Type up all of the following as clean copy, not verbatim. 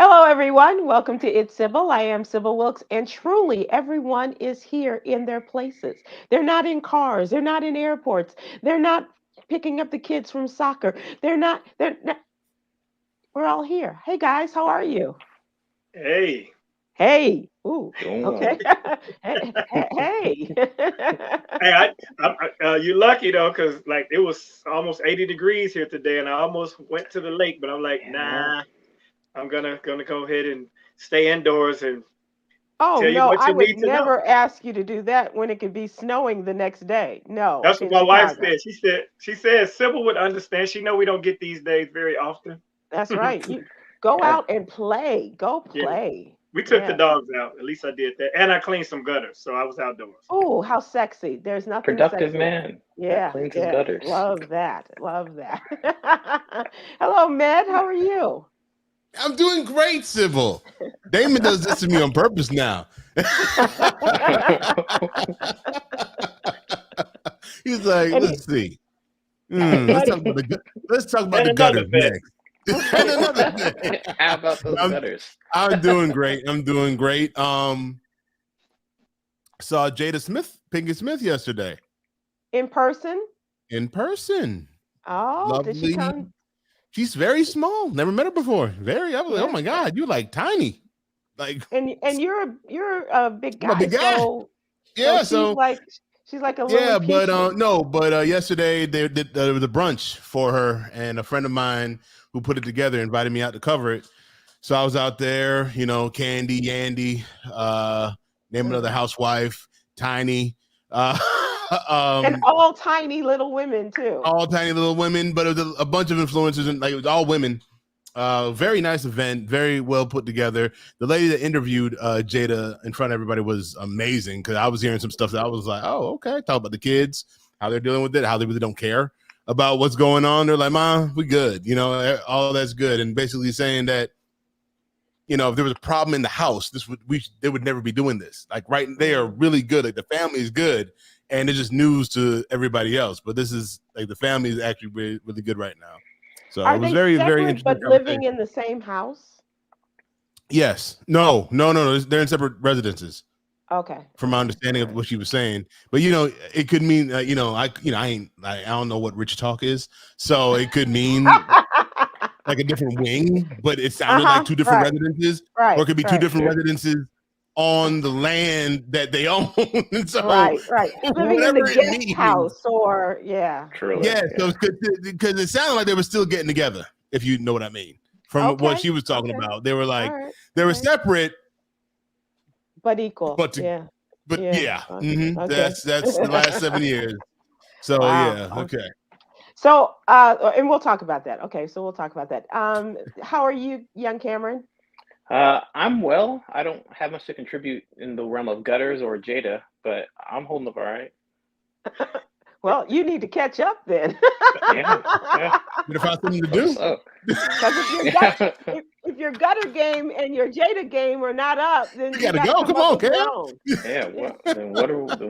Hello, everyone. Welcome to It's Sybil. I am Sybil Wilkes, and truly, everyone is here in their places. They're not in cars. They're not in airports. They're not picking up the kids from soccer. They're not. They're. Not, we're all here. Hey, guys, how are you? Hey, Hey. Ooh. Doing Okay. well. Hey. hey, you're lucky though, cause like it was almost 80 degrees here today, and I almost went to the lake, but I'm like, Yeah. nah, I'm gonna go ahead and stay indoors and Oh tell you no, what I you would need to know. never ask you to do that when it could be snowing the next day. No, That's what in my wife Chicago. said. She said Sybil would understand. She know we don't get these days very often. That's right. You go Yeah. out and play. Go Yeah, play. we took the Yeah. dogs out. At least I did that, and I cleaned some gutters, so I was outdoors. Oh, how sexy. There's nothing Productive sexier. man that Yeah, cleans his yeah. gutters. Love that. Love that. Hello, Med. How are you? I'm doing great, Sybil. Damon does this to me on purpose now. He's like, And he, let's see. Let's what talk about And the another gutters thing. next. And okay. another thing. How about those I'm, gutters? I'm doing great. I'm doing great. Saw Jada Pinkett Smith yesterday In person? in person. Oh, did she Lovely. come? She's very small. Never met her before. I was like, oh Yeah. my God, you're like tiny. Like And you're a big I'm a guy, big guy. so Yeah, so she's like a yeah, but Lilliputian. no, but yesterday there was a brunch for her, and a friend of mine who put it together invited me out to cover it. So I was out there, Candy, Yandy, name another Mm. housewife, Tiny, uh, And um, all tiny little women too. all tiny little women, but it was a bunch of influencers, and like it was all women. Very nice event, very well put together. The lady that interviewed Jada in front of everybody was amazing because I was hearing some stuff that I was like, oh, okay. Talk about the kids, how they're dealing with it, how they really don't care about what's going on. They're like, Ma, we good. All that's good. And basically saying that, if there was a problem in the house, they would never be doing this. Like they are Mm. really good. Like the family is good, and it's just news to everybody else. But this is like the family is actually really, really good right now. So it Are was they very, very separate interesting but living in conversation. the same house? Yes. No, no, no, no. They're in separate residences, Okay. from my Okay. understanding All of right. what she was saying. But it could mean, I don't know what rich talk is, so it could mean like a different wing, but it sounded like Uh-huh. two different Right. residences, or Right. it could be two Right. different residences on the land that they own. And so Right. Right. Living in the whatever it guest means, house or yeah. Truly. yeah. Yeah. So Yeah. because it sounded like they were still getting together, if you know what I mean, from what Okay. she was talking Okay. about. They were All like right. they All were right. separate, But equal. but Yeah. but Yeah. yeah, Okay. that's the last 7 years. So Wow. yeah, Okay. okay. So and we'll talk about that. Okay, so we'll talk about that. How are you, young Cameron? I'm well. I don't have much to contribute in the realm of gutters or Jada, but I'm holding up all right. Well, you need to catch up then. Yeah. Yeah. Better find something to That's what's do. up. Because if your gut Yeah. if your gutter game and your Jada game are not up, then You you gotta got to go. come Come up on, with your Cam. own. Yeah.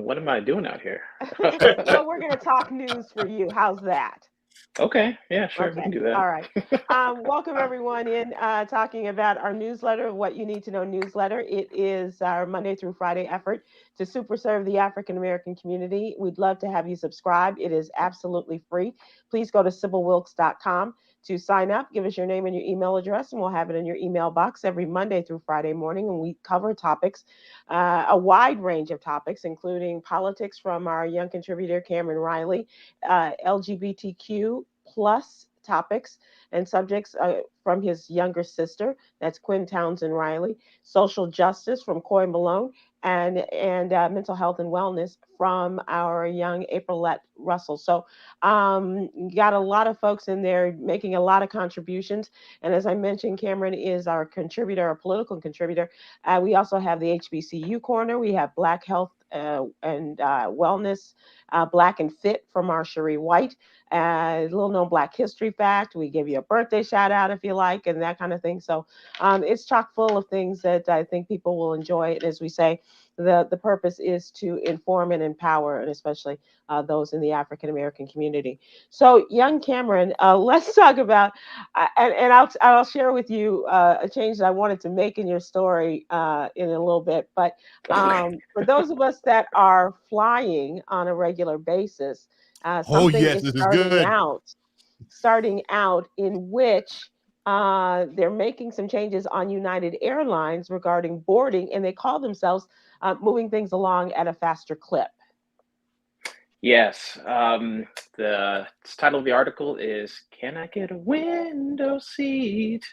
What am I doing out here? Well, we're going to talk news for you. How's that? Okay. Yeah. Sure. We Okay. can do All that. right. Welcome everyone in talking about our newsletter, What You Need to Know newsletter. It is our Monday through Friday effort to super serve the African American community. We'd love to have you subscribe. It is absolutely free. Please go to sybilwilkes.com to sign up. Give us your name and your email address, and we'll have it in your email box every Monday through Friday morning. And we cover topics, a wide range of topics, including politics from our young contributor, Cameron Riley, LGBTQ plus topics and subjects from his younger sister, that's Quinn Townsend Riley, social justice from Coy Malone, and mental health and wellness from our young Aprilette Russell. So got a lot of folks in there making a lot of contributions. And as I mentioned, Cameron is our contributor, our political contributor. We also have the HBCU corner. We have Black Health and Wellness, Black and Fit from our Cherie White. Little known Black history fact. We give you a birthday shout out if you like, and that kind of thing. So it's chock full of things that I think people will enjoy. And as we say, the purpose is to inform and empower, and especially those in the African American community. So, young Khameron, let's talk about, and I'll share with you a change that I wanted to make in your story in a little bit. But for those of us that are flying on a regular basis, something yes, is this is good. starting out in which they're making some changes on United Airlines regarding boarding, and they call themselves moving things along at a faster clip. Yes. The title of the article is "Can I Get a Window Seat?"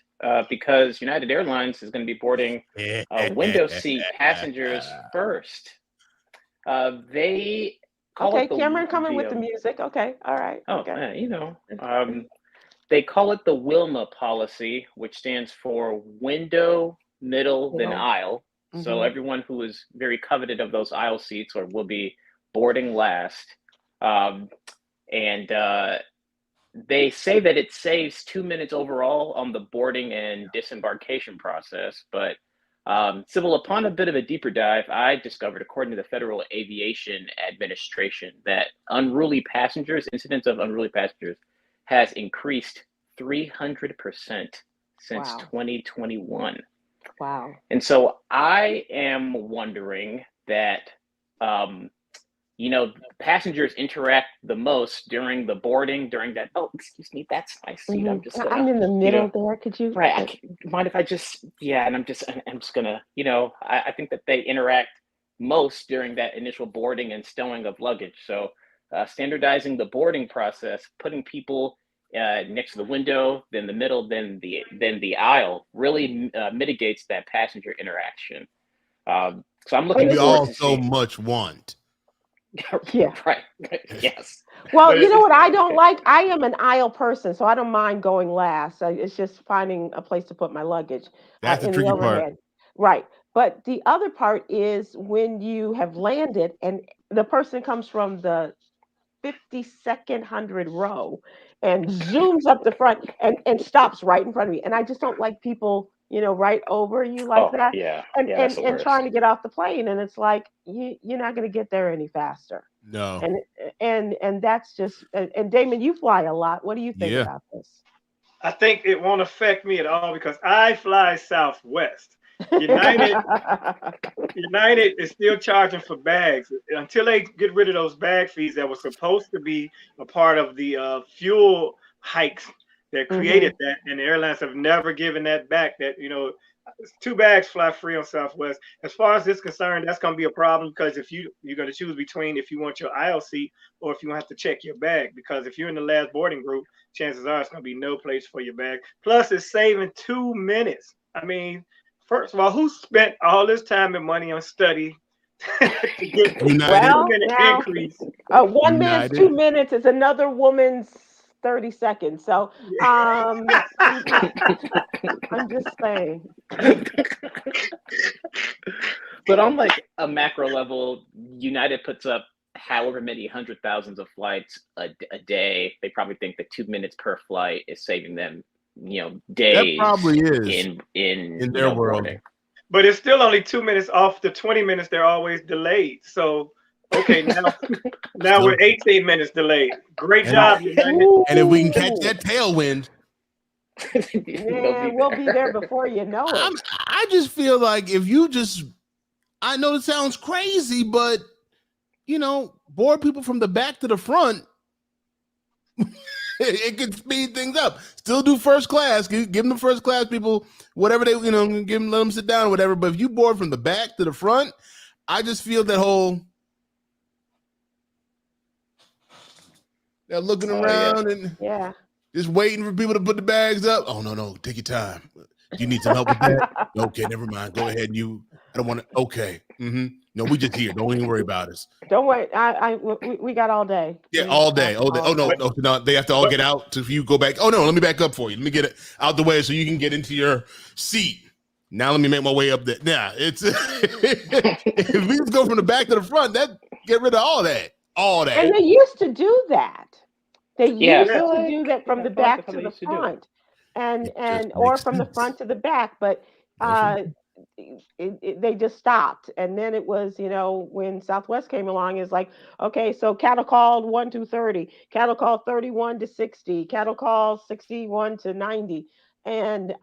Because United Airlines is going to be boarding window seat passengers first. They call Okay, it the Khameron coming with the music. Okay, all right. Oh, okay. you know, they call it the WILMA policy, which stands for window, middle, then aisle. So everyone who is very coveted of those aisle seats or will be boarding last. And they say that it saves 2 minutes overall on the boarding and disembarkation process. But Sybil, upon a bit of a deeper dive, I discovered, according to the Federal Aviation Administration, that incidents of unruly passengers has increased 300% since 2021. Wow. And so I am wondering that, passengers interact the most during the boarding, during that, oh, excuse me, that's my seat. I'm in the middle there. Could you? Right. Mind if I just, and I'm just going to, I think that they interact most during that initial boarding and stowing of luggage. So standardizing the boarding process, putting people next to the window, then the middle, then the aisle, really mitigates that passenger interaction. So I'm looking we forward all to so see. much want. Yeah. Right. Yes. Well, you know what I don't like? I am an aisle person, so I don't mind going last. It's just finding a place to put my luggage. That's the in tricky the part. overhead. Right. But the other part is when you have landed and the person comes from the 52nd hundred row and zooms up the front and stops right in front of me. And I just don't like people, right over you like that. Yeah. And That's the worst. trying to get off the plane. And it's like, you're not going to get there any faster. No. And that's just, and Damon, you fly a lot. What do you think about this? I think it won't affect me at all because I fly Southwest. United is still charging for bags until they get rid of those bag fees that were supposed to be a part of the fuel hikes that created that, and the airlines have never given that back. That 2 bags fly free on Southwest. As far as this is concerned, that's going to be a problem because if you're going to choose between if you want your aisle seat or if you have to check your bag, because if you're in the last boarding group, chances are it's going to be no place for your bag. Plus, it's saving 2 minutes. I mean, first of all, who spent all this time and money on study to get a 2-minute increase? 1 minute, 2 minutes is another woman's 30 seconds. So I'm just saying. But on like a macro level, United puts up however many hundred thousands of flights a day. They probably think that 2 minutes per flight is saving them, days. That probably is in their world. boarding. But it's still only 2 minutes off the 20 minutes they're always delayed. So okay, now we're 18 minutes delayed. Great job, United. And if we can catch that tailwind, we'll be there before you know it. I just feel like if you just, I know it sounds crazy, but board people from the back to the front, it could speed things up. Still do first class. Give them the first class people, whatever they, let them sit down or whatever. But if you board from the back to the front, I just feel that whole, they're looking around and just waiting for people to put the bags up. Oh, no, take your time. Do you need some help with that? Okay, never mind. Go ahead. I don't want to. Okay. No, we just here. Don't even worry about us. Don't worry. We got all day. Yeah, all day. Oh, no. They have to all get out to you go back. Oh, no, let me back up for you. Let me get it out the way so you can get into your seat. Now let me make my way up there. Nah, it's if we just go from the back to the front, that get rid of all that. And they used to do that. They used to do that from the back to the front, and or from the front to the back. But they just stopped. And then it was, when Southwest came along, it's like, okay, so cattle called 1 to 30, cattle called 31 to 60, cattle called 61 to 90. But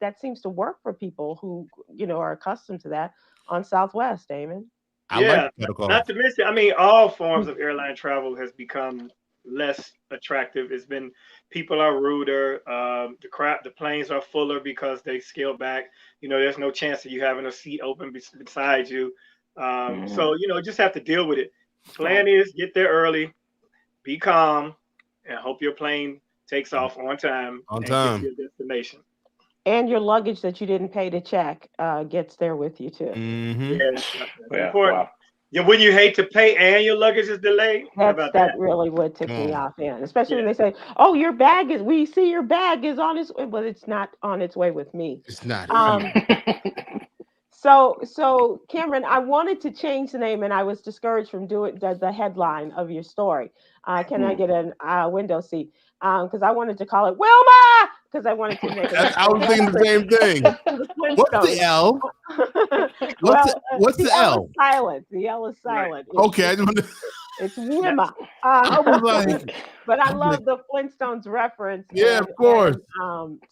that seems to work for people who, are accustomed to that on Southwest, Damon. I like Yeah, the protocol. not to mention, I mean, all forms of airline travel has become less attractive. It's been people are ruder. The planes are fuller because they scale back. There's no chance of you having a seat open beside you. So just have to deal with it. Plan is get there early, be calm, and hope your plane takes off on time On and time. get to your destination. And your luggage that you didn't pay to check gets there with you too. Mm-hmm. Yeah, that's Yeah, important. wow. Yeah, wouldn't you hate to pay and your luggage is delayed? How about That that? really would tick Come me on. off, and especially Yeah. when they say, "Oh, we see your bag is on its way," but it's not on its way with me. It's not Um, here. so Cameron, I wanted to change the name, and I was discouraged from doing the headline of your story. Can I get a window seat? Because I wanted to call it Wilma, because I wanted to make a I was thinking the reference same thing. to the What's the Flintstones. L? What's The the L L? is silent. The L is Right. silent. Okay, I just wanted It's Wilma. I was like, But I I'm love like, the Flintstones reference. yeah, of course.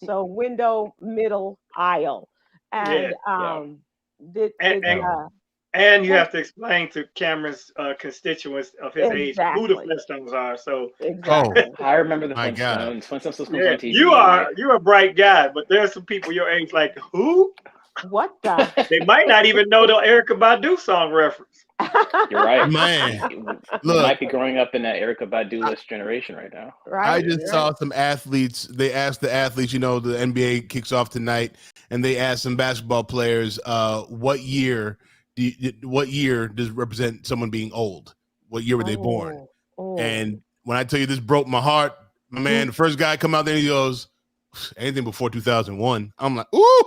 So window, middle, aisle, and Yeah. And you and- have to explain to Cameron's constituents of his age who the exactly, Flintstones are. So exactly. I remember the My God. Flintstones. Flintstones was yeah, on TV. you're a bright guy, but there's some people your age like who? What the? They might not even know the Erica Badu song reference. You're right. Man, You look, might be growing up in that Erica Badu-less generation right now. I Right. just saw some athletes. They asked the athletes, the NBA kicks off tonight, and they asked some basketball players, what year does represent someone being old? What year were they born? Oh. And when I tell you this broke my heart, my man, the first guy come out there and he goes, anything before 2001. I'm like, ooh,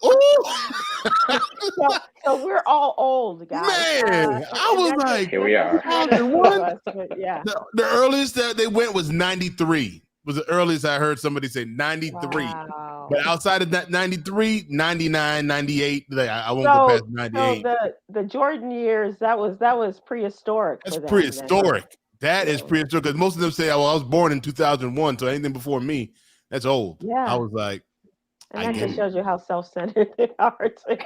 ooh. So we're all old, guys. Man, I was and that's like, Here we are. that's What? us, but yeah. The earliest that they went was 93. Was the earliest I heard somebody say 93. Wow. But outside of that 93, 99, 98, I won't go past 98. So the Jordan years, that was prehistoric. That's for them, prehistoric. That is Yeah. prehistoric because most of them say, well, I was born in 2001, so anything before me, that's old. Yeah. I was like, And I that get just it. shows you how self-centered they are too.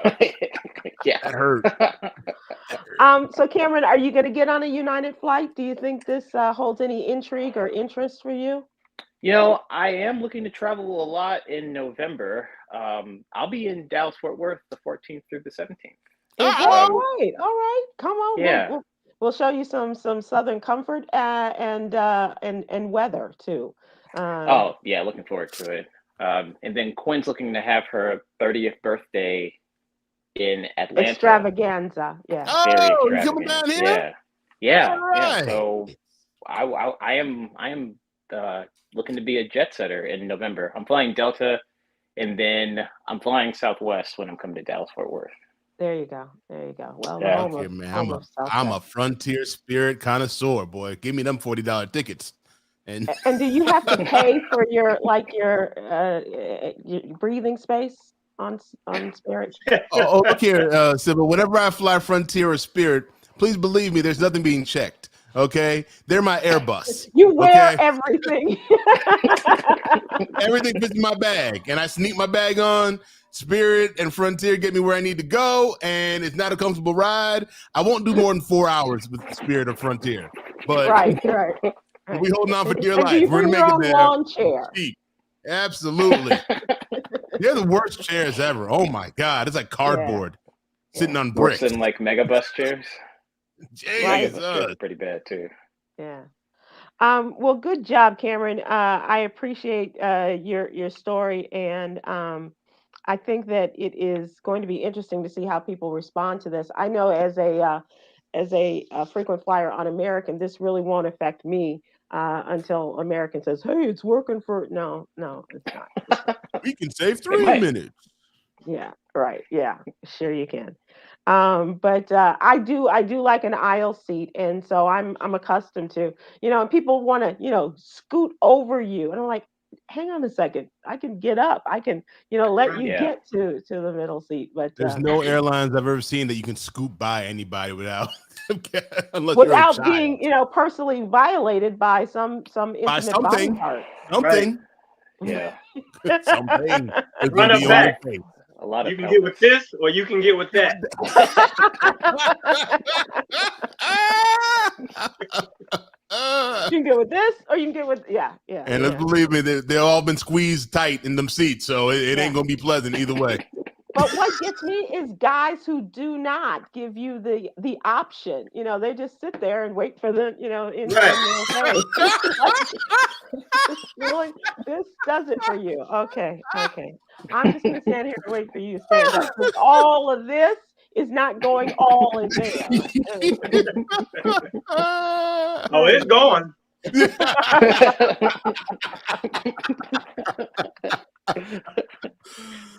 Yeah. That hurt. So Cameron, are you going to get on a United flight? Do you think this holds any intrigue or interest for you? I am looking to travel a lot in November. I'll be in Dallas Fort Worth the 14th through the 17th. All right. Come on. Yeah. We'll show you some Southern comfort and weather too. Oh, yeah, looking forward to it. And then Quinn's looking to have her 30th birthday in Atlanta. Extravaganza. Yeah. Oh, you coming down here? Yeah. Yeah. All right. So I am looking to be a jet setter in November. I'm flying Delta, and then I'm flying Southwest when I'm coming to Dallas Fort Worth. There you go. Well, Yeah. home Okay, of- man, home of I'm a Southwest. Frontier Spirit connoisseur, boy. Give me them $40 tickets. And And do you have to pay for your breathing space on Spirit? look here, Sybil. Whenever I fly Frontier or Spirit, please believe me, there's nothing being checked. Okay, they're my Airbus. You wear Okay? everything. Everything fits in my bag, and I sneak my bag on. Spirit and Frontier get me where I need to go, and it's not a comfortable ride. I won't do more than 4 hours with Spirit or Frontier, but right. we holding on for dear And do you life. We're bring gonna your make it own there. lawn chair? Cheap. Absolutely. They're the worst chairs ever. Oh my God, it's like cardboard sitting on Worse bricks. than like megabus chairs. Right. Megabus chairs Jesus. are pretty bad too. Yeah. Well, good job, Cameron. I appreciate your story, and I think that it is going to be interesting to see how people respond to this. I know as a frequent flyer on American, this really won't affect me until American says, "Hey, it's working for." No, it's not. We can save 3 might. minutes. Yeah, right. Yeah, sure you can. But I do like an aisle seat, and so I'm accustomed to, and people want to, scoot over you, and I'm like, hang on a second, I can get up. I can, let you Yeah. get to the middle seat. But There's no airlines I've ever seen that you can scoop by anybody without, unless you're a without child. being, personally violated by some By intimate body something. part. Something. Yeah. Something. It's Run gonna up be back. on your face. A lot of You can get with this, or you can get with that. You can get with this, or you can get with yeah. And let's believe me, they've all been squeezed tight in them seats, so it ain't gonna be pleasant either way. But what gets me is guys who do not give you the option. They just sit there and wait for the in your face. Really, this does it for you. Okay. I'm just gonna stand here and wait for you to stand up. Because all of this is not going all in there. Oh, it's going.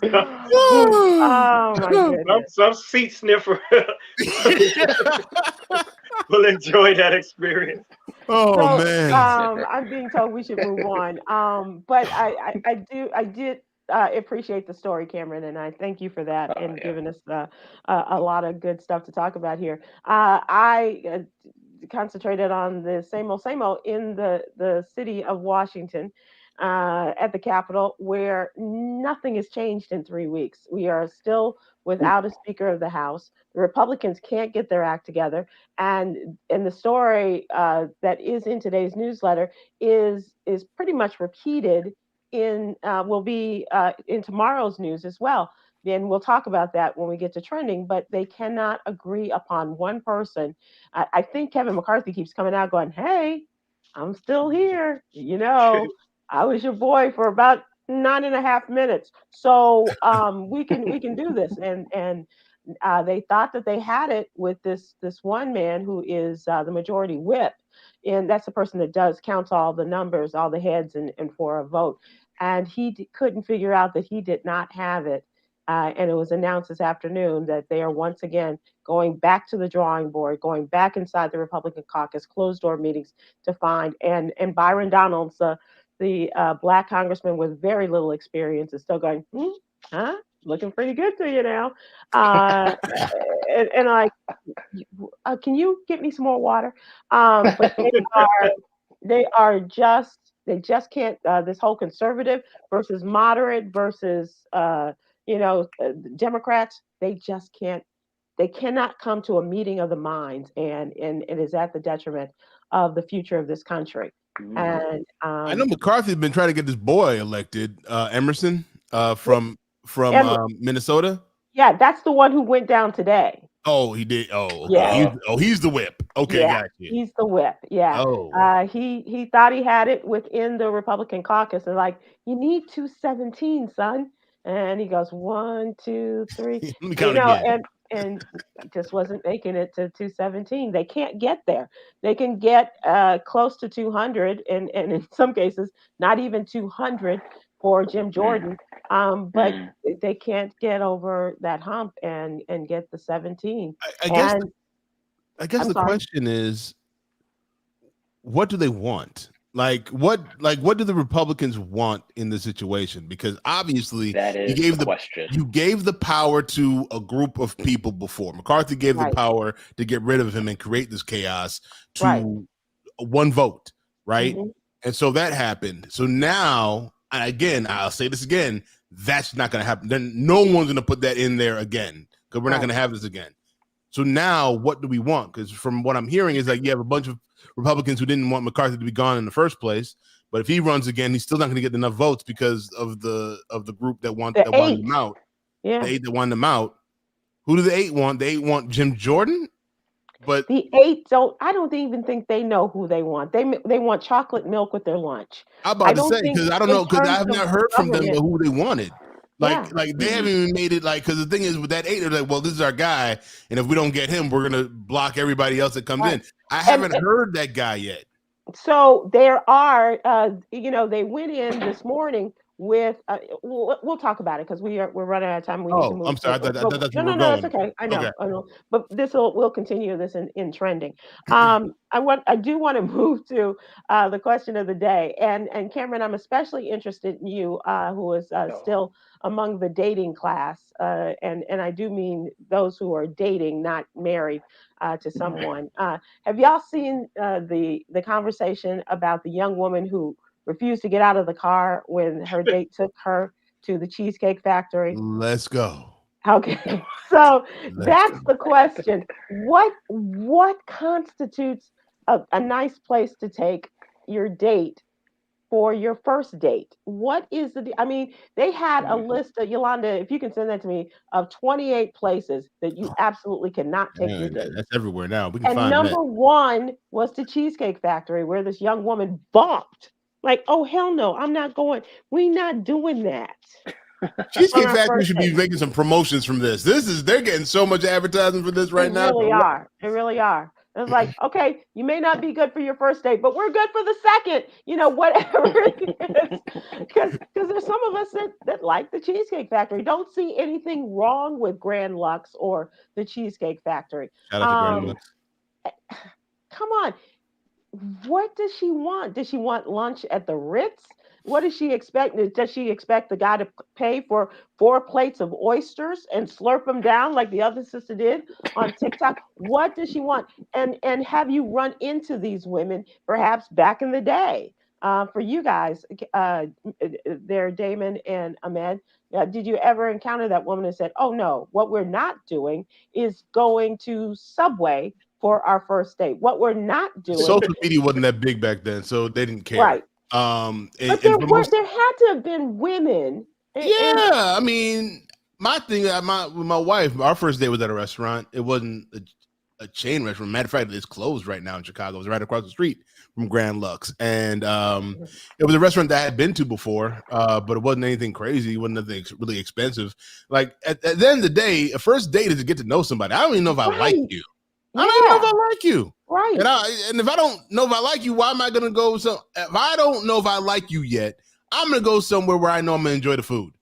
Oh my goodness. Some seat sniffer will enjoy that experience. Oh man. I'm being told we should move on. But I did appreciate the story, Khameron, and I thank you for that and giving us a lot of good stuff to talk about here. I concentrated on the same old in the city of Washington. At the Capitol, where nothing has changed in 3 weeks. We are still without a Speaker of the House. The Republicans can't get their act together, and the story that is in today's newsletter is pretty much repeated will be in tomorrow's news as well. Then we'll talk about that when we get to trending. But they cannot agree upon one person. I think Kevin McCarthy keeps coming out going, "Hey, I'm still here," I was your boy for about 9.5 minutes, so we can do this. And they thought that they had it with this one man who is the majority whip, and that's the person that counts all the numbers, all the heads, and for a vote. And he couldn't figure out that he did not have it. And it was announced this afternoon that they are once again going back to the drawing board, going back inside the Republican caucus, closed door meetings to find. And Byron Donalds, the Black congressman with very little experience, is still going, looking pretty good to you now. And like, can you get me some more water? But they just can't. This whole conservative versus moderate versus Democrats. They just can't. They cannot come to a meeting of the minds, and it is at the detriment of the future of this country. And I know McCarthy's been trying to get this boy elected, Emerson, from Minnesota. Yeah, that's the one who went down today. Oh, he did. Oh, okay. Yeah. He's the whip. Okay, yeah, gotcha. He's the whip. Yeah. Oh. He thought he had it within the Republican caucus, and like, you need 217, son. And he goes 1, 2, 3. Let me count again. And just wasn't making it to 217. They can't get there. They can get close to 200, and in some cases, not even 200 for Jim Jordan. But they can't get over that hump and get the 17. I guess the question is, what do they want? What do the Republicans want in the situation? Because obviously that is the question. You gave the power to a group of people before. McCarthy gave the power to get rid of him and create this chaos to one vote, right? Mm-hmm. And so that happened. So now, again, I'll say this again, that's not going to happen. Then no one's going to put that in there again, because we're not going to have this again. So now what do we want? Because from what I'm hearing is like you have a bunch of Republicans who didn't want McCarthy to be gone in the first place, but if he runs again, he's still not going to get enough votes because of the group that wanted him out. Yeah, the 8 that wanted him out. Who do the 8 want? The 8 want Jim Jordan, but the 8 don't. I don't even think they know who they want. They want chocolate milk with their lunch. I'm about to say, because I don't know, because I have not heard from them who they wanted. Like they haven't even made it, because the thing is with that 8, they're like, well, this is our guy, and if we don't get him, we're gonna block everybody else that comes in. I haven't heard that guy yet. So there are, they went in this morning with we'll talk about it because we're running out of time. We need to move. I'm sorry. I thought you were no, going. it's okay. I know, Okay. I know. But we'll continue this in trending. I do want to move to the question of the day, and Khameron, I'm especially interested in you, who is still among the dating class, and I do mean those who are dating, not married to someone. Have y'all seen the conversation about the young woman who refused to get out of the car when her date took her to the Cheesecake Factory? Let's go. Okay, so that's the question. What constitutes a nice place to take your date for your first date? What is I mean, they had a list of, Yolanda, if you can send that to me, of 28 places that you absolutely cannot take your date. That's everywhere now. We can And find number that. one was the Cheesecake Factory, where this young woman balked. Like, oh, hell no, I'm not going. We're not doing that. Cheesecake Factory should be making some promotions from this. They're getting so much advertising for this right now. They really are. It's like, okay, you may not be good for your first date, but we're good for the second, whatever it is. Because there's some of us that like the Cheesecake Factory. Don't see anything wrong with Grand Lux or the Cheesecake Factory. Shout out to Grand Lux. Come on. What does she want? Does she want lunch at the Ritz? What does she expect? Does she expect the guy to pay for 4 plates of oysters and slurp them down like the other sister did on TikTok? What does she want? And have you run into these women perhaps back in the day? For you guys, there, Damon and Ahmed, did you ever encounter that woman that said, "Oh no, what we're not doing is going to Subway for our first date. What we're not doing." Social media wasn't that big back then, so they didn't care. Right. But there had to have been women. I mean, my thing, with my wife, our first date was at a restaurant. It wasn't a chain restaurant. Matter of fact, it's closed right now in Chicago. It was right across the street from Grand Lux, and it was a restaurant that I had been to before, but it wasn't anything crazy. It wasn't nothing really expensive. Like at the end of the day, a first date is to get to know somebody. I don't even know if I like you. I don't even know if I like you. Right. And if I don't know if I like you, why am I going to go? So if I don't know if I like you yet, I'm going to go somewhere where I know I'm going to enjoy the food.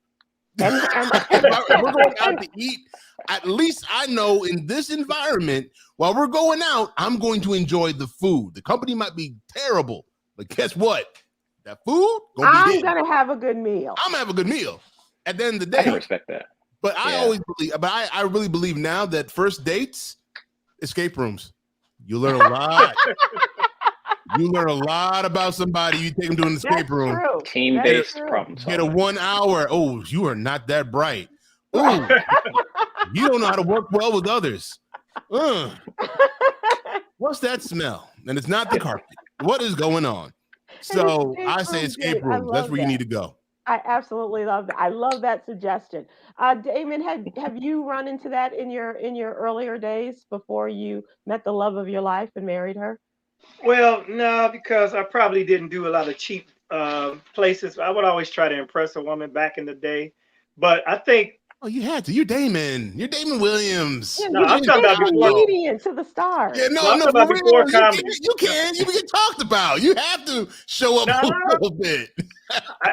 If we're going out to eat, at least I know in this environment, while we're going out, I'm going to enjoy the food. The company might be terrible, but guess what? That food, I'm going to have a good meal. I'm going to have a good meal at the end of the day. I can respect that. But I always believe, I really believe now that first dates, escape rooms. You learn a lot. You learn a lot about somebody. You take them to an escape room. Team-based problem solving. Get a 1 hour. Oh, you are not that bright. Oh, you don't know how to work well with others. What's that smell? And it's not the carpet. What is going on? So I say escape rooms. That's where you need to go. I absolutely love that. I love that suggestion. Damon, have you run into that in your earlier days before you met the love of your life and married her? Well, no, because I probably didn't do a lot of cheap places. I would always try to impress a woman back in the day. But I think you had to. You're Damon. You're Damon Williams. Yeah, no, I'm talking about comedian to the stars. Yeah, no, for real. You can get talked about. You have to show up a little bit.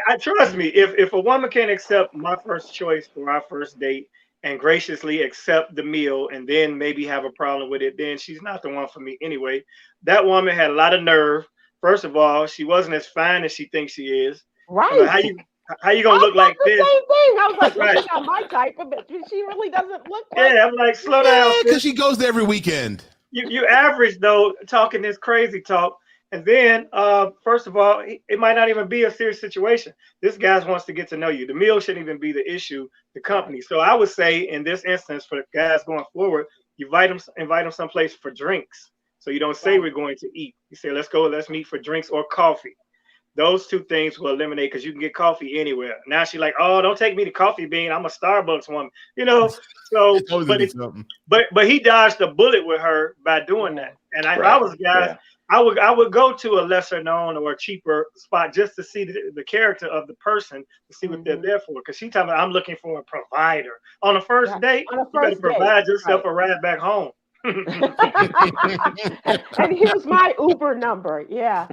I trust me. If a woman can accept my first choice for our first date and graciously accept the meal and then maybe have a problem with it, then she's not the one for me anyway. That woman had a lot of nerve. First of all, she wasn't as fine as she thinks she is. Right. How you gonna look like this? Same thing. I was like, well, she's not my type, but she really doesn't look like. Yeah, I'm like, slow down. Because she goes there every weekend. You average though, talking this crazy talk, and then first of all, it might not even be a serious situation. This guy wants to get to know you. The meal shouldn't even be the issue. The company. So I would say in this instance, for the guys going forward, you invite them someplace for drinks. So you don't say we're going to eat. You say let's meet for drinks or coffee. Those two things will eliminate because you can get coffee anywhere. Now she's like, oh, don't take me to Coffee Bean. I'm a Starbucks woman, So, but he dodged a bullet with her by doing that. And if I was guys, I would go to a lesser known or a cheaper spot just to see the character of the person, to see what they're there for. Because she's talking about, I'm looking for a provider on a first date. You better provide yourself a ride back home. And here's my Uber number. Yeah.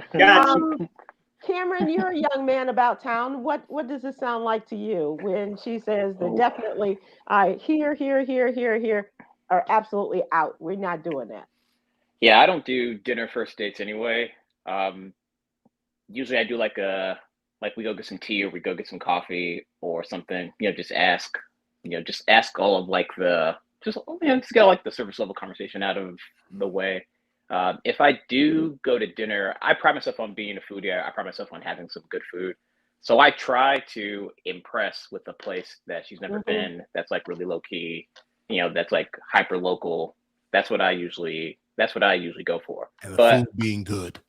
Cameron, you're a young man about town. What does it sound like to you when she says that definitely here are absolutely out. We're not doing that. Yeah, I don't do dinner first dates anyway. Usually I do like we go get some tea or we go get some coffee or something. Just ask all of like just get like the surface level conversation out of the way. If I do go to dinner, I pride myself on being a foodie. I pride myself on having some good food. So I try to impress with a place that she's never been. That's like really low key, that's like hyper local. That's what I usually go for. And the food being good.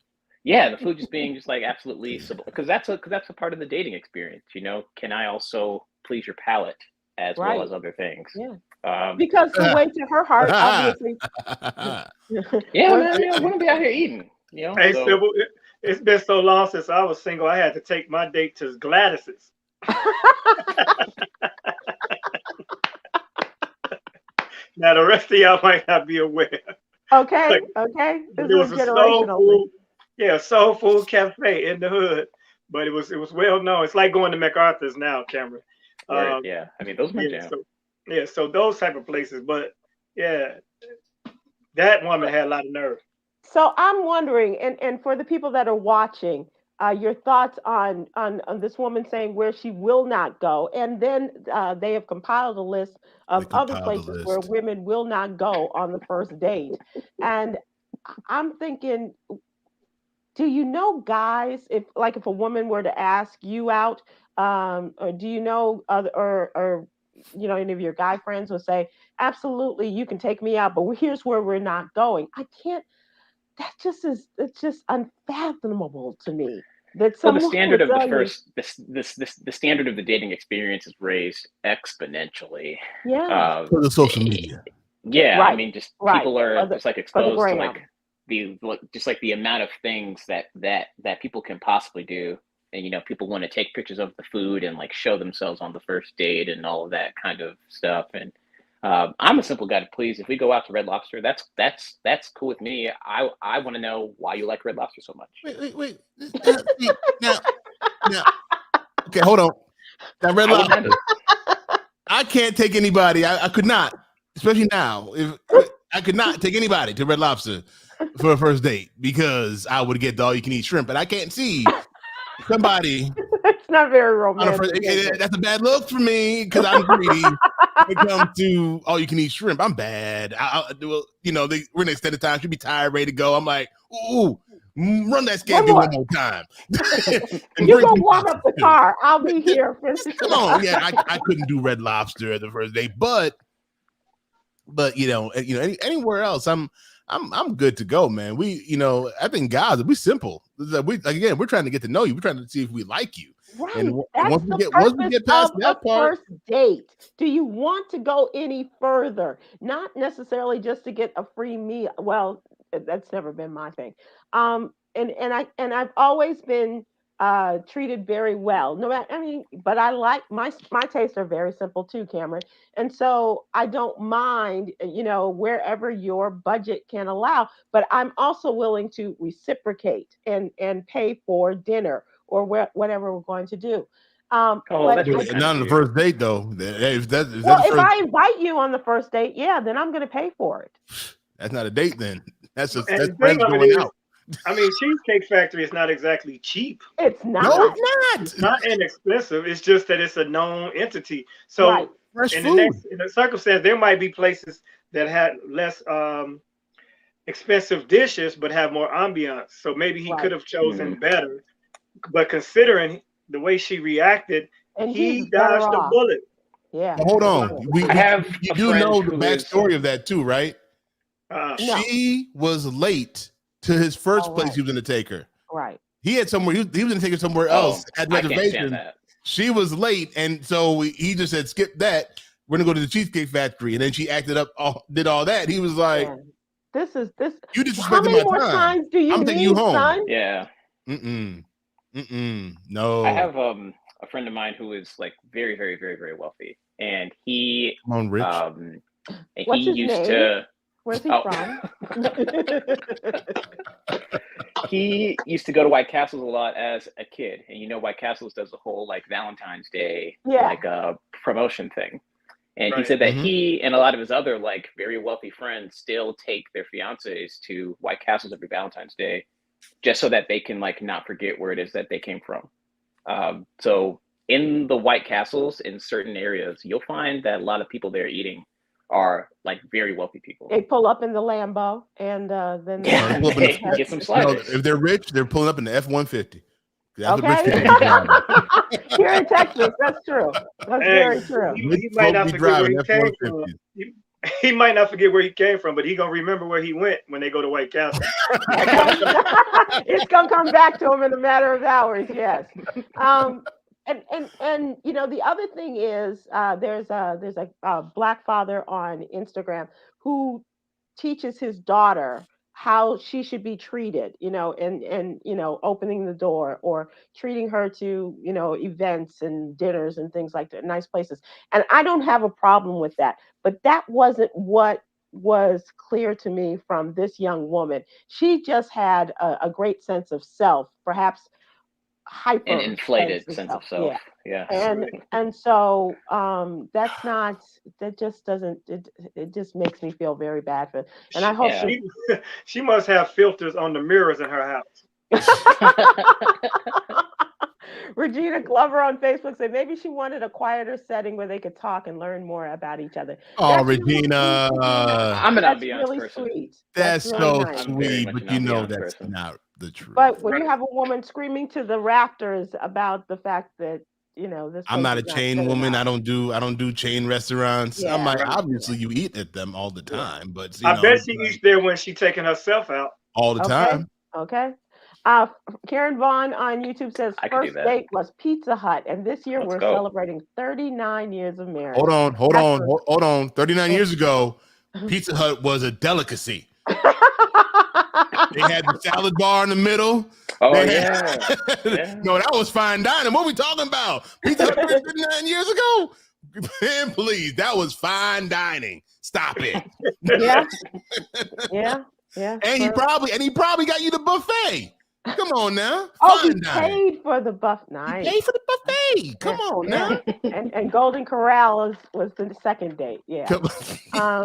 Yeah, the food just being just like absolutely, because that's a part of the dating experience. Can I also please your palate as well as other things? Yeah. Because the way to her heart, obviously. Yeah, I want to be out here eating. Hey, Sybil, it's been so long since I was single. I had to take my date to Gladys's. Now the rest of y'all might not be aware. Okay. This is a generational thing. Yeah, soul food cafe in the hood, but it was well known. It's like going to MacArthur's now, Cameron. Right, yeah, I mean those are my jam. So those type of places, but yeah, that woman had a lot of nerve. So I'm wondering, and for the people that are watching, your thoughts on this woman saying where she will not go, and then they have compiled a list of other places where women will not go on the first date, and I'm thinking, do you know, guys, if a woman were to ask you out, or do you know, or any of your guy friends will say, absolutely, you can take me out, but here's where we're not going. I can't. It's just unfathomable to me that the standard of the standard of the dating experience is raised exponentially. Yeah. For the social media. Yeah, right. I mean, just people are just like exposed to like the amount of things that people can possibly do, and people want to take pictures of the food and like show themselves on the first date and all of that kind of stuff. And I'm a simple guy to please. If we go out to Red Lobster, that's cool with me. I want to know why you like Red Lobster so much. Wait. Now, okay, hold on. Now, Red Lobster. I can't take anybody. I could not, especially now. If I could not take anybody to Red Lobster for a first date because I would get the all-you-can-eat shrimp, but I can't see somebody. It's not very romantic. That's a bad look for me because I'm greedy. When it comes to all-you-can-eat shrimp, I'm bad. We're in extended time. She'll be tired, ready to go. I'm like, ooh, run that scam one more time. You go walk up the car. I'll be here. Come on, yeah, I couldn't do Red Lobster at the first date, but anywhere else, I'm good to go, man. I think guys, we simple. We're trying to get to know you. We're trying to see if we like you. Right. And once we get past that part, first date, do you want to go any further? Not necessarily just to get a free meal. Well, that's never been my thing. And I've always been treated very well. But I like my tastes are very simple too, Cameron. And so I don't mind, wherever your budget can allow, but I'm also willing to reciprocate and pay for dinner or whatever we're going to do. Not on the first date though. If I invite you on the first date, then I'm going to pay for it. That's not a date then. That's friends going out. I mean, Cheesecake Factory is not exactly cheap. It's not. No, it's not. It's not inexpensive. It's just that it's a known entity. So in the circumstance, there might be places that had less expensive dishes but have more ambiance. So maybe he could have chosen better. But considering the way she reacted, he dodged the bullet. Yeah. Well, hold on. You do know the backstory of that too, right? She was late to his first place he was going to take her. Right. He had somewhere. He was going to take her somewhere else at reservation. She was late, and so he just said, "Skip that. We're going to go to the Cheesecake Factory." And then she acted up, did all that. He was like, "This. You disrespected How many my more time. times do you I'm taking you home." Son? Yeah. No. I have a friend of mine who is like very, very, very, very wealthy, and he Rich. What's his name? to. Where's he from? he used to go to White Castles a lot as a kid, and White Castles does the whole like Valentine's Day like promotion thing. And he said that he and a lot of his other like very wealthy friends still take their fiancés to White Castles every Valentine's Day, just so that they can like not forget where it is that they came from. So in the White Castles, in certain areas, you'll find that a lot of people there eating are like very wealthy people. They pull up in the Lambo and then they get some sliders. If they're rich, they're pulling up in the F-150. That's okay. Here in Texas, that's true. That's very true. He might not forget where he came from. He might not forget where he came from, but he gonna remember where he went when they go to White Castle. It's gonna come back to him in a matter of hours. Yes. And the other thing is there's a Black father on Instagram who teaches his daughter how she should be treated, and opening the door or treating her to, events and dinners and things like that, nice places. And I don't have a problem with that, but that wasn't what was clear to me from this young woman. She just had a great sense of self, perhaps hyper an inflated sense of self. Yeah. And so that just doesn't, it just makes me feel very bad for it. And I hope she must have filters on the mirrors in her house. Regina Glover on Facebook said maybe she wanted a quieter setting where they could talk and learn more about each other. Oh, That's Regina. I'm an ambiance really person. Sweet. That's really so nice. sweet, but that's not the truth. But when you have a woman screaming to the rafters about the fact that this, I'm not a chain woman. I don't do chain restaurants. Yeah. I'm like, obviously you eat at them all the time, but I bet she eats there when she's taking herself out all the time. Okay. Karen Vaughn on YouTube says first date was Pizza Hut, and this year we're celebrating 39 years of marriage. Hold on. 39 years ago, Pizza Hut was a delicacy. They had the salad bar in the middle. Oh, No, that was fine dining. What are we talking about? Pizza Hut 39 years ago? Man, please, that was fine dining. Stop it. Yeah. And he probably got you the buffet. Come on now. Oh, he paid for the buffet. Nice. He paid for the buffet. Come on now. And Golden Corral was the second date. Yeah. I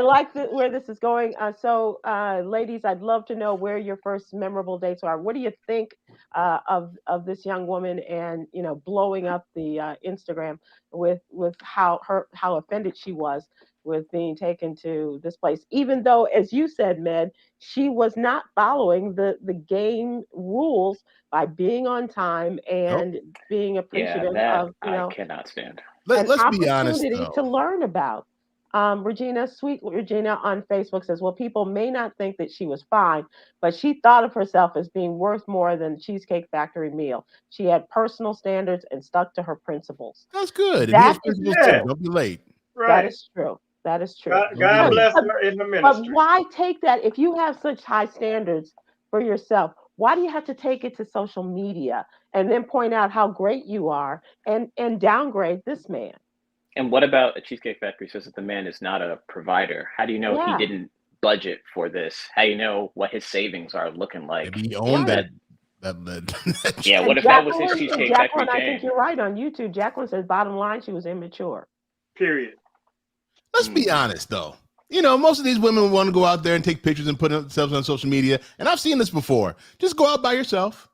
like where this is going. So, ladies, I'd love to know where your first memorable dates are. What do you think of this young woman and blowing up the Instagram with how offended she was with being taken to this place, even though, as you said, Med, she was not following the game rules by being on time and being appreciative of, I cannot stand. Let's be honest, though. To learn about. Sweet Regina on Facebook says, well, people may not think that she was fine, but she thought of herself as being worth more than the Cheesecake Factory meal. She had personal standards and stuck to her principles. That's good. Don't be late. Right. That is true. God bless her in the ministry. But why take that? If you have such high standards for yourself, why do you have to take it to social media and then point out how great you are and downgrade this man? And what about a Cheesecake Factory says that the man is not a provider? How do you know he didn't budget for this? How do you know what his savings are looking like? Maybe he owned that. Yeah, what if that was his Cheesecake Factory? I think you're right on YouTube. Jacqueline says, bottom line, she was immature. Period. Let's be honest, though. Most of these women want to go out there and take pictures and put themselves on social media. And I've seen this before. Just go out by yourself,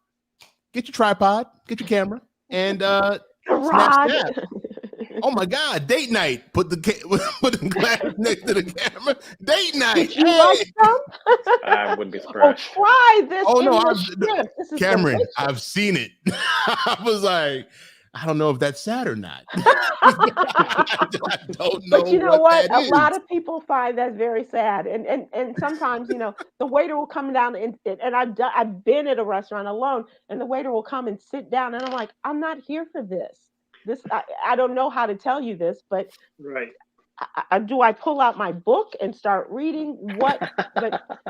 get your tripod, get your camera, and snap. Oh my God, date night. Put the glass next to the camera. Date night. Did you like them? I wouldn't be surprised. Try this. Oh no, Cameron, I've seen it. I was like, I don't know if that's sad or not. I don't know. But you know what? A lot of people find that very sad. And sometimes, the waiter will come down and I've been at a restaurant alone and the waiter will come and sit down and I'm like, I'm not here for this. I don't know how to tell you this, but right. Do I pull out my book and start reading what?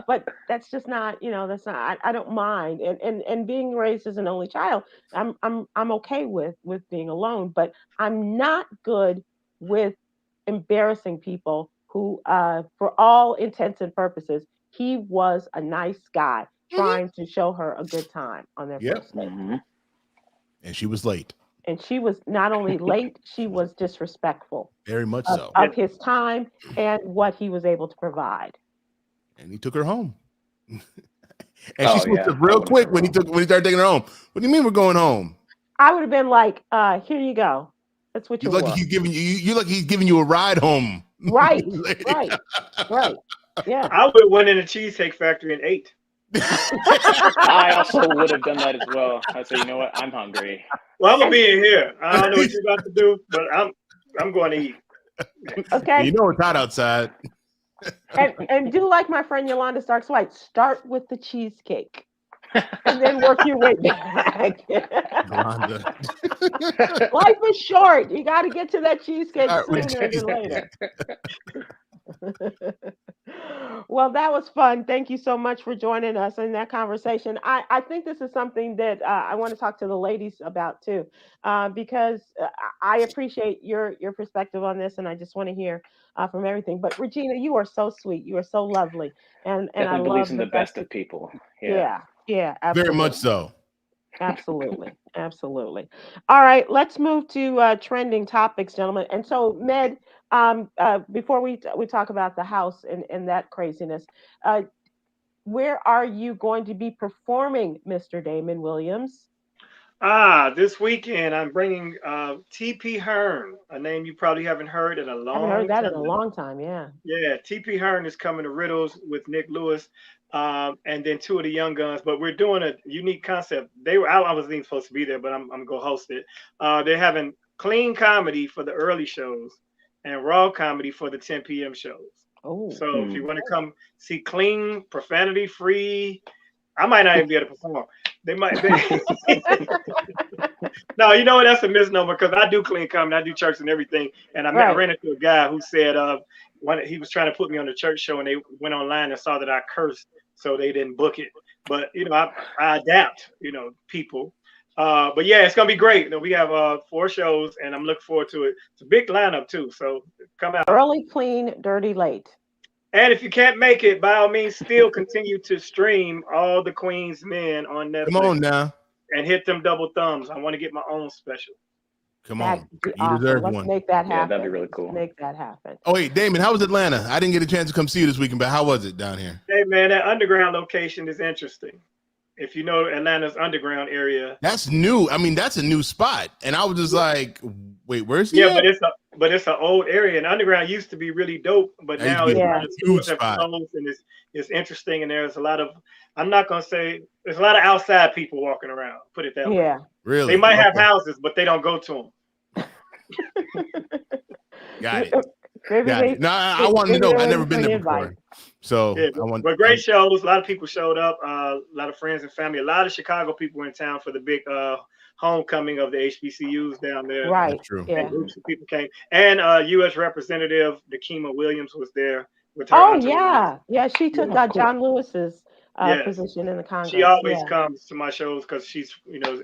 But that's just not, that's not. I don't mind. And being raised as an only child, I'm okay with being alone. But I'm not good with embarrassing people who, for all intents and purposes, he was a nice guy trying to show her a good time on their Yep. first date. Mm-hmm. And she was late. And she was not only late, she was disrespectful Very much so. of his time and what he was able to provide. And he took her home. And Oh, she switched yeah. up real I quick when wouldn't he started taking her home. What do you mean we're going home? I would have been like, here you go. That's what You you lucky want. he's giving you lucky he's giving you a ride home. Right. Yeah. I would have went in a Cheesecake Factory and ate. I also would have done that as well. I say, you know what? I'm hungry. Well, I'm gonna be in here. I don't know what you're about to do, but I'm going to eat. Okay. You know it's hot outside. And do like my friend Yolanda Starks White. Start with the cheesecake. And then work your way back. Yolanda. Life is short. You got to get to that cheesecake All right, sooner than later. Well, that was fun. Thank you so much for joining us in that conversation. I think this is something that I want to talk to the ladies about too, because I appreciate your perspective on this, and I just want to hear from everything. But Regina, you are so sweet. You are so lovely, and I Definitely love believes in the the best fact of people. Yeah, absolutely. Very much so. Absolutely. All right, let's move to trending topics, gentlemen. And so, Med, before we talk about the house and that craziness, where are you going to be performing, Mr. Damon Williams? This weekend I'm bringing T.P. Hearn, a name you probably haven't heard in a long I haven't heard that time. in a long time. Yeah. Yeah, T.P. Hearn is coming to Riddles with Nick Lewis, and then two of the Young Guns. But we're doing a unique concept. I wasn't even supposed to be there, but I'm gonna go host it. They're having clean comedy for the early shows and raw comedy for the 10 p.m. shows. Oh. So if you want to come see clean, profanity free, I might not even be able to perform. They might be. No, you know what? That's a misnomer because I do clean comedy. I do church and everything. And I ran into a guy who said when he was trying to put me on the church show and they went online and saw that I cursed, so they didn't book it. But, I adapt, people. But yeah, it's going to be great. We have 4 shows and I'm looking forward to it. It's a big lineup too. So come out. Early, clean, dirty, late. And if you can't make it, by all means, still continue to stream All the Queen's Men on Netflix. Come on now. And hit them double thumbs. I want to get my own special. Come on. You awesome. deserve Let's one. make that happen. Yeah, that'd be really cool. Let's make that happen. Oh, wait, Damon, how was Atlanta? I didn't get a chance to come see you this weekend, but how was it down here? Hey, man, that underground location is interesting. If you know Atlanta's underground area. That's new. I mean, that's a new spot. And I was just like, wait, where's he? Yeah, at? but it's an old area. And underground used to be really dope, but now it's kind of huge spot. And it's interesting. And there's a lot of, I'm not gonna say there's a lot of outside people walking around. Put it that way. Yeah, really. They might have houses, but they don't go to them. Got it. No, I wanted to know. I've never been there before. So yeah, but great shows. A lot of people showed up. A lot of friends and family. A lot of Chicago people were in town for the big homecoming of the HBCUs down there. Right. That's true. Yeah. Groups of people came, and U.S. Representative Nakima Williams was there with her. Oh yeah. She took John Lewis's position in the Congress. She always comes to my shows because she's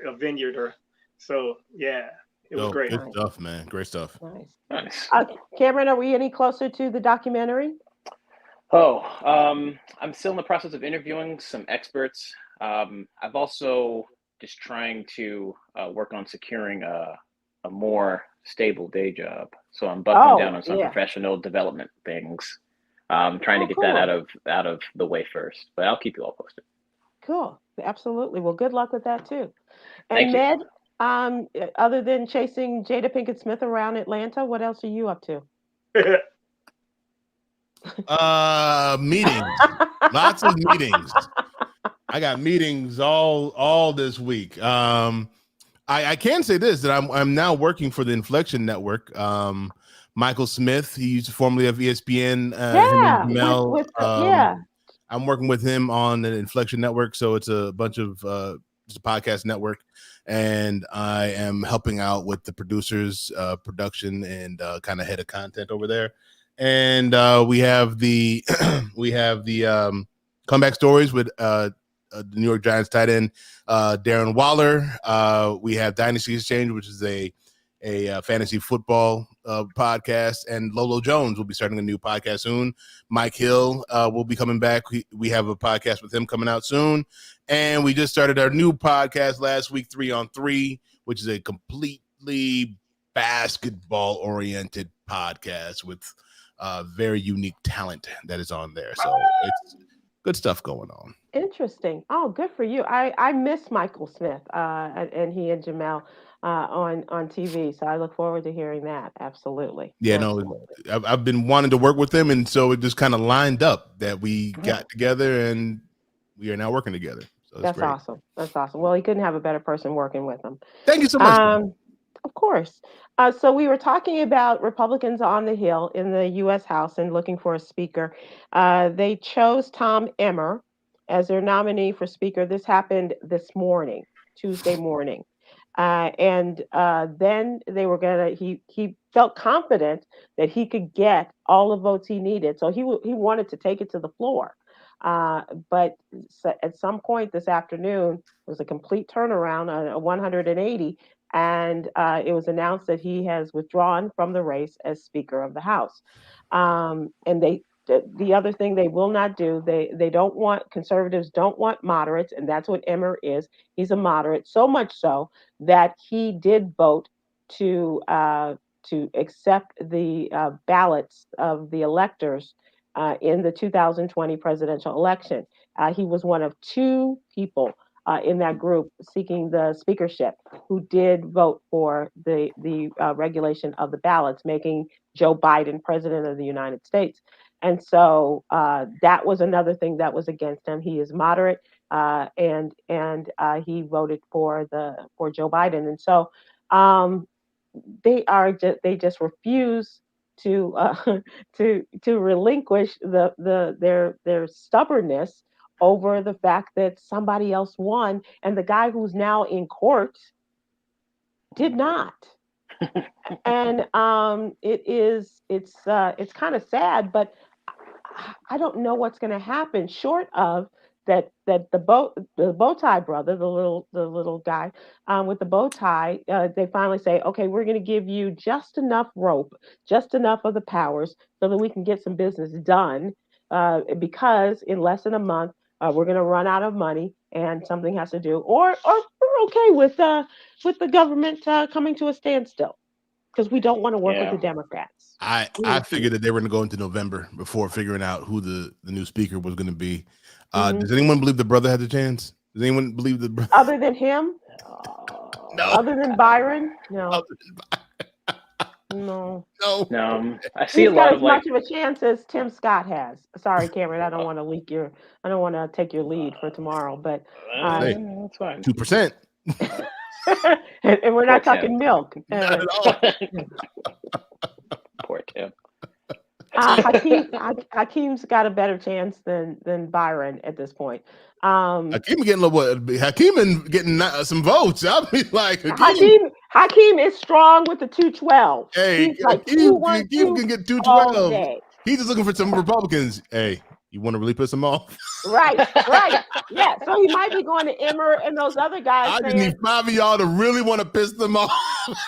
a vineyarder. So yeah, it was great. Good stuff, man. Great stuff. Nice. Khameron, are we any closer to the documentary? I'm still in the process of interviewing some experts. I've also just trying to work on securing a more stable day job. So I'm buckling down on some professional development things. Trying to get that out of the way first, but I'll keep you all posted. Cool. Absolutely. Well, good luck with that too. Thank And Med, other than chasing Jada Pinkett Smith around Atlanta, what else are you up to? Meetings. Lots of meetings. I got meetings all this week. I can say this, that I'm now working for the Inflection Network. Michael Smith, he used to formerly of ESPN. I'm working with him on the Inflection Network, so it's a bunch of it's a podcast network, and I am helping out with the producers, production, and kind of head of content over there. And we have the comeback stories with the New York Giants tight end Darren Waller. We have Dynasty Exchange, which is a fantasy football podcast, and Lolo Jones will be starting a new podcast soon. Mike Hill will be coming back. We have a podcast with him coming out soon, and we just started our new podcast last week, 3 on 3, which is a completely basketball-oriented podcast with very unique talent that is on there. So it's good stuff going on. Interesting. Oh, good for you. I miss Michael Smith and he and Jamel on TV. So I look forward to hearing that. Absolutely. Yeah, Absolutely. no, I've been wanting to work with them, and so it just kind of lined up that we got together, and we are now working together. So That's great. awesome. That's awesome. Well, he couldn't have a better person working with him. Thank you so much. Of course. So we were talking about Republicans on the Hill in the U.S. House and looking for a speaker. They chose Tom Emmer as their nominee for speaker. This happened this morning, Tuesday morning. And then they were he felt confident that he could get all the votes he needed. So he wanted to take it to the floor. But at some point this afternoon, it was a complete turnaround, a 180. And it was announced that he has withdrawn from the race as Speaker of the House. And the other thing they will not do, they don't want, conservatives don't want moderates, and that's what Emmer is. He's a moderate, so much so that he did vote to accept the ballots of the electors in the 2020 presidential election. He was one of 2 people in that group seeking the speakership who did vote for the regulation of the ballots, making Joe Biden president of the United States. And so that was another thing that was against him. He is moderate, and he voted for Joe Biden. And so they just refuse to relinquish their stubbornness over the fact that somebody else won, and the guy who's now in court did not. And it's kind of sad, but I don't know what's going to happen short of that the bow tie brother, the little guy with the bow tie, they finally say, okay, we're going to give you just enough rope, just enough of the powers so that we can get some business done, because in less than a month, we're going to run out of money and something has to do, or we're okay with the government coming to a standstill because we don't want to work with the Democrats. I figured that they were going to go into November before figuring out who the new speaker was going to be. Does anyone believe the brother had the chance? Does anyone believe the brother? Other than him? No. Other than Byron? No. No. I see a lot of as much of a chance as Tim Scott has. Sorry, Cameron. I don't want to I don't want to take your lead for tomorrow, but that's fine. 2%. and we're not talking milk. Not at all. Poor Tim. Hakeem's got a better chance than Byron at this point. Hakeem getting some votes. I'll be like, Hakeem is strong with the 212. Hey, he's like Hakeem can get 212. He's just looking for some Republicans. Hey, you want to really piss him off? Right. Yeah. So he might be going to Emmer and those other guys. I just need 5 of y'all to really want to piss them off.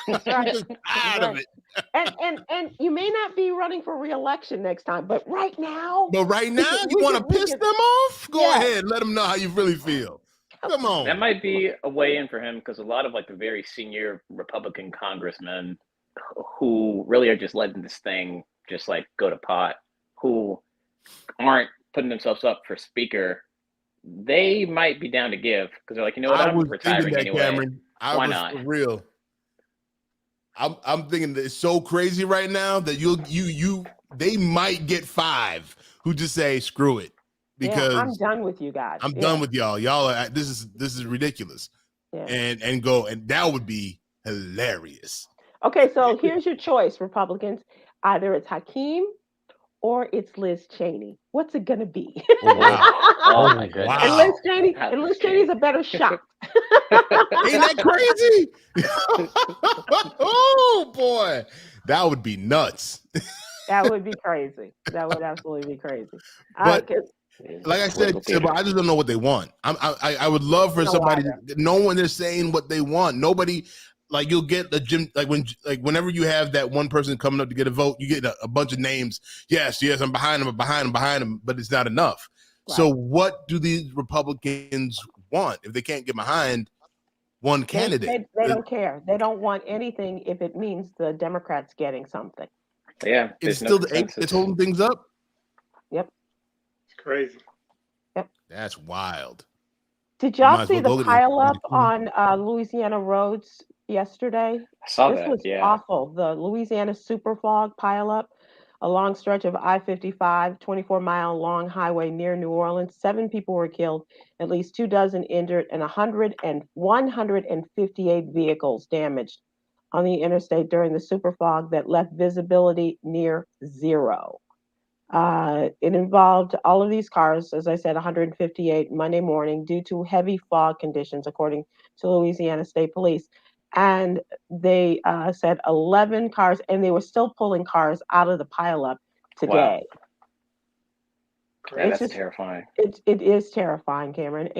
Right. Just tired of it. And you may not be running for re-election next time, but right now. You want to piss them off? Go ahead. Let them know how you really feel. Come on. That might be a way in for him because a lot of the very senior Republican congressmen who really are just letting this thing just go to pot, who aren't putting themselves up for speaker, they might be down to give because they're like, you know what, I'm retiring anyway. Cameron. Why not? For real. I'm thinking that it's so crazy right now that they might get 5 who just say screw it because I'm done with you guys. I'm done with y'all. Y'all are this is ridiculous. Yeah. And that would be hilarious. Okay, so here's your choice, Republicans. Either it's Hakeem or it's Liz Cheney. What's it gonna be? Oh, wow. Oh my goodness. Wow. And Liz Cheney's a better shot. Ain't that crazy? Oh boy, that would be nuts. That would be crazy. That would absolutely be crazy. But like I said, Sybil, I just don't know what they want. I would love for somebody. No one is saying what they want. Nobody. like you'll get the gym, like whenever you have that one person coming up to get a vote, you get a bunch of names. Yes, I'm behind him, but it's not enough. Right. So what do these Republicans want if they can't get behind one candidate? They don't care. They don't want anything if it means the Democrats getting something. Yeah, it's still it's holding things up. Yep, it's crazy. Yep, that's wild. Did y'all see the pileup on Louisiana roads yesterday? I saw this was awful. The Louisiana super fog pileup, a long stretch of I-55, 24-mile long highway near New Orleans. 7 people were killed, at least 24 injured, and 158 vehicles damaged on the interstate during the super fog that left visibility near zero. It involved all of these cars, as I said, 158 Monday morning due to heavy fog conditions, according to Louisiana State Police. And they said 11 cars, and they were still pulling cars out of the pileup today. Wow. Yeah, that's terrifying. It is terrifying, Khameron.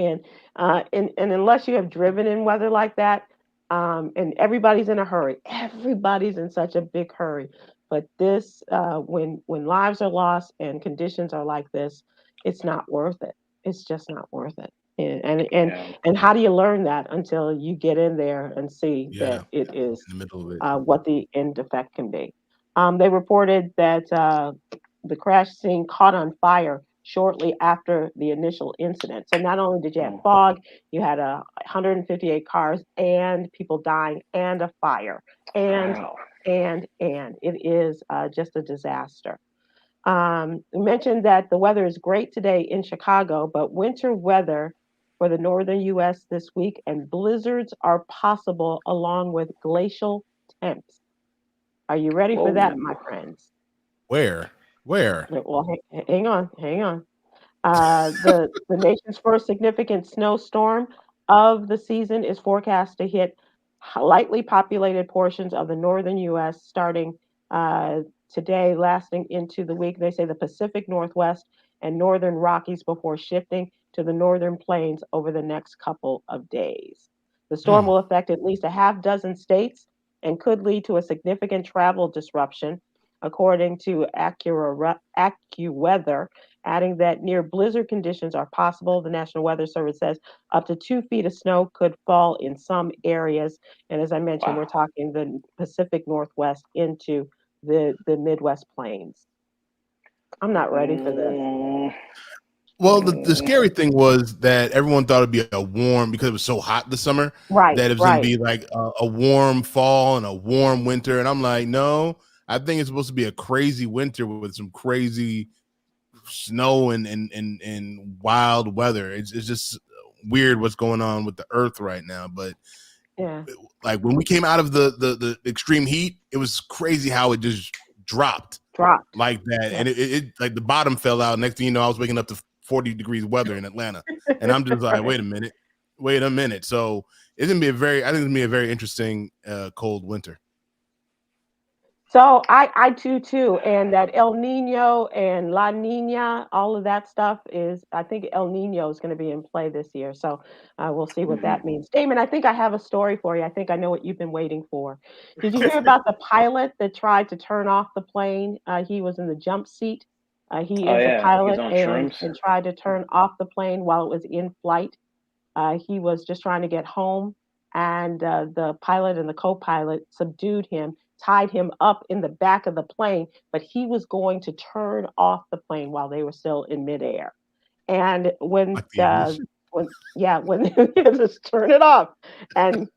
And unless you have driven in weather like that, and everybody's in a hurry. Everybody's in such a big hurry. But this, when lives are lost and conditions are like this, it's not worth it. It's just not worth it. And how do you learn that until you get in there and see that it is in the middle of it. What the end effect can be? They reported that the crash scene caught on fire shortly after the initial incident. So not only did you have fog, you had 158 cars and people dying and a fire. And it is just a disaster. We mentioned that the weather is great today in Chicago, but winter weather for the northern U.S. this week, and blizzards are possible along with glacial temps. Are you ready for that, my friends? Where? Well, hang on. The nation's first significant snowstorm of the season is forecast to hit lightly populated portions of the northern U.S. starting today, lasting into the week. They say the Pacific Northwest and northern Rockies before shifting to the northern plains over the next couple of days. The storm will affect at least a half dozen states and could lead to a significant travel disruption, according to AccuWeather, adding that near blizzard conditions are possible. The National Weather Service says up to 2 feet of snow could fall in some areas. And as I mentioned, we're talking the Pacific Northwest into the Midwest plains. I'm not ready for this. Well, the scary thing was that everyone thought it'd be a warm, because it was so hot this summer, that it was going to be like a warm fall and a warm winter. And I'm like, no, I think it's supposed to be a crazy winter with some crazy snow and wild weather. It's just weird what's going on with the earth right now. But like when we came out of the extreme heat, it was crazy how it just dropped like that. And it like the bottom fell out. Next thing you know, I was waking up to 40 degrees weather in Atlanta. And I'm just like, wait a minute. So it's going to be I think it's going to be a very interesting cold winter. So I do too. And that El Nino and La Nina, all of that stuff I think El Nino is going to be in play this year. So we'll see what that means. Damon, I think I have a story for you. I think I know what you've been waiting for. Did you hear about the pilot that tried to turn off the plane? He was in the jump seat. He is a pilot and tried to turn off the plane while it was in flight. He was just trying to get home, and the pilot and the co-pilot subdued him, tied him up in the back of the plane, but he was going to turn off the plane while they were still in midair. And when just turn it off. And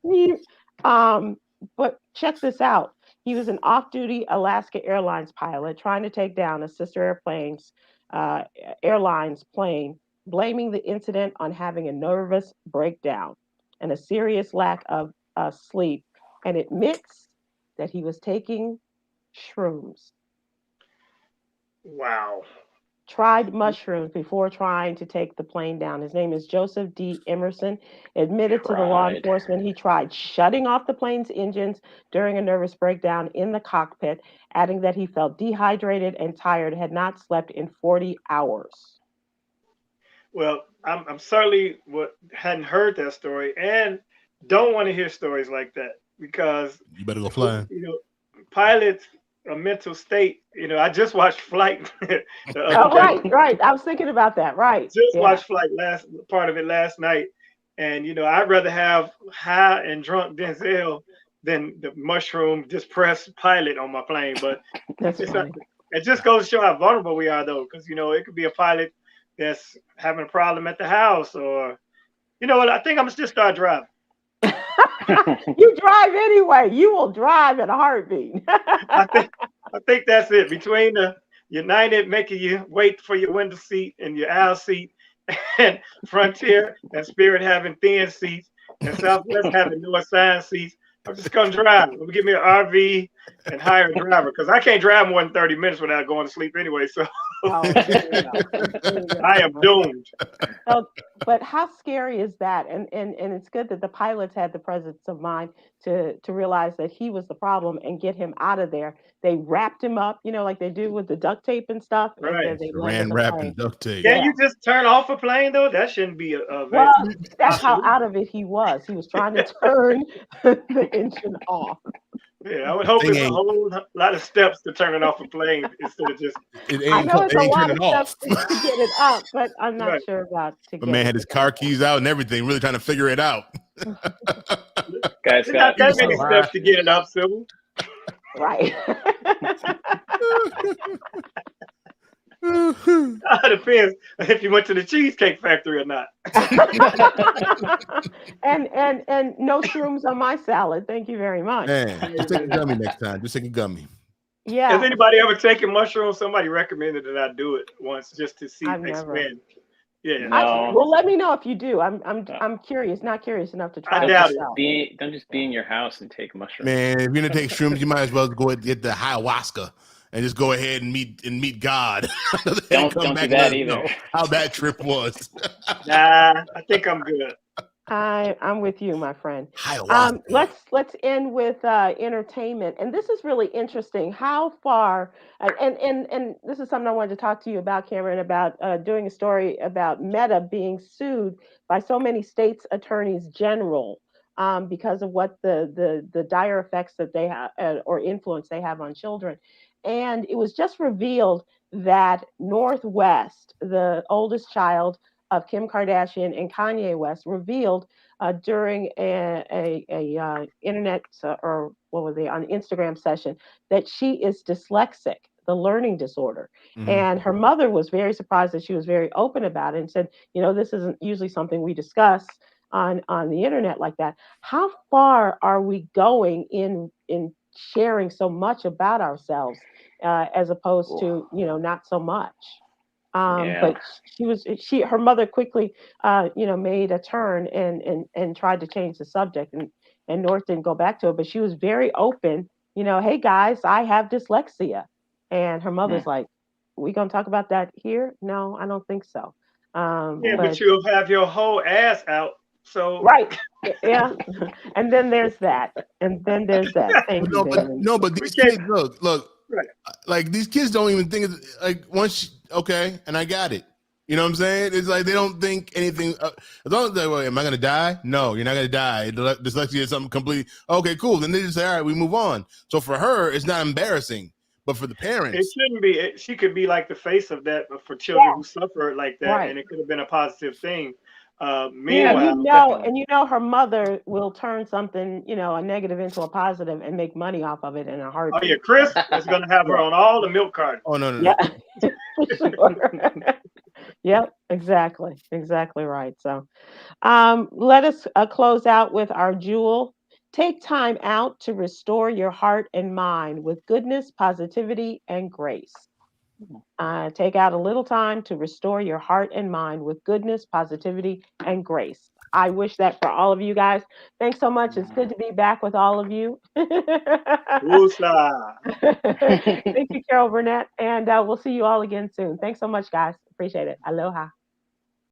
but check this out. He was an off-duty Alaska Airlines pilot trying to take down a sister airlines plane, blaming the incident on having a nervous breakdown and a serious lack of sleep, and admits that he was taking shrooms. Wow. Tried mushrooms before trying to take the plane down. His name is Joseph D. Emerson. Admitted to the law enforcement he tried shutting off the plane's engines during a nervous breakdown in the cockpit, adding that he felt dehydrated and tired, had not slept in 40 hours. Well, I'm certainly hadn't heard that story and don't want to hear stories like that. because You better go flying. pilots a mental state. I just watched Flight. the other Oh, day. right. I was thinking about that. Right. Just Yeah. watched Flight part of it last night, and I'd rather have high and drunk Denzel than the mushroom depressed pilot on my plane. But That's it's funny. it just goes to show how vulnerable we are, though, because it could be a pilot that's having a problem at the house, or what? I think I'm gonna just start driving. You drive anyway. You will drive in a heartbeat. I think that's it. Between the United making you wait for your window seat and your aisle seat, and Frontier and Spirit having thin seats, and Southwest having no assigned seats, I'm just gonna drive. Let me get me an RV and hire a driver, because I can't drive more than 30 minutes without going to sleep anyway. So I am doomed. So, but how scary is that? And it's good that the pilots had the presence of mind to realize that he was the problem and get him out of there. They wrapped him up, like they do with the duct tape and stuff. Right. And then they landed Saran the wrap plane. and duct tape. Can't you just turn off a plane, though? That shouldn't be a Well, that's how out of it he was. He was trying to turn the engine off. Yeah, I would hope it's a whole lot of steps to turn it off a plane instead of just. I know it's a lot of steps to get it up, but I'm not sure about to get. The man had his car keys out and everything, really trying to figure it out. Guys, not that many steps to get it up, Sybil. Right. It depends if you went to the Cheesecake Factory or not. and no shrooms on my salad. Thank you very much. Man, just take a gummy next time. Just take a gummy. Yeah. Has anybody ever taken mushrooms? Somebody recommended that I do it once just to see expand. Yeah. No. Well, let me know if you do. I'm curious. Not curious enough to try. I doubt it. Don't just be in your house and take mushrooms. Man, if you're gonna take shrooms, you might as well go and get the ayahuasca and just go ahead and meet God. Don't do that either. How that trip was. Nah, I think I'm good. I'm with you, my friend. Ayahuasca. Let's end with entertainment, and this is really interesting. How far? And this is something I wanted to talk to you about, Khameron, about doing a story about Meta being sued by so many states' attorneys general because of what the dire effects that they have or influence they have on children. And it was just revealed that Northwest, the oldest child of Kim Kardashian and Kanye West, revealed during a internet or what was it, on Instagram session, that she is dyslexic, the learning disorder. Mm-hmm. And her mother was very surprised that she was very open about it and said, this isn't usually something we discuss on the internet like that. How far are we going in sharing so much about ourselves as opposed to, not so much? But her mother quickly, made a turn and tried to change the subject, and North didn't go back to it, but she was very open, hey guys, I have dyslexia. And her mother's like, we gonna talk about that here? No, I don't think so. But you'll have your whole ass out. So right. Yeah. And then there's that. Thank you, Damon. No, but these kids, look, right. Like these kids don't even think it's like okay, and I got it. You know what I'm saying? It's like they don't think anything. As long as they, am I gonna die? No, you're not gonna die. Dyslexia is something completely okay, cool. Then they just say, all right, we move on. So for her, it's not embarrassing, but for the parents, it shouldn't be. She could be like the face of that for children who suffer like that, right. And it could have been a positive thing. Meanwhile, her mother will turn something, a negative into a positive and make money off of it in a heartbeat. Oh yeah, Chris is going to have her on all the milk cartons. Oh no. Yeah. Sure. Yep, exactly right. So, let us close out with our jewel. Take time out to restore your heart and mind with goodness, positivity, and grace. Take out a little time to restore your heart and mind with goodness, positivity, and grace. I wish that for all of you guys. Thanks so much. It's good to be back with all of you. Thank you, Carol Burnett. And we'll see you all again soon. Thanks so much, guys. Appreciate it. Aloha.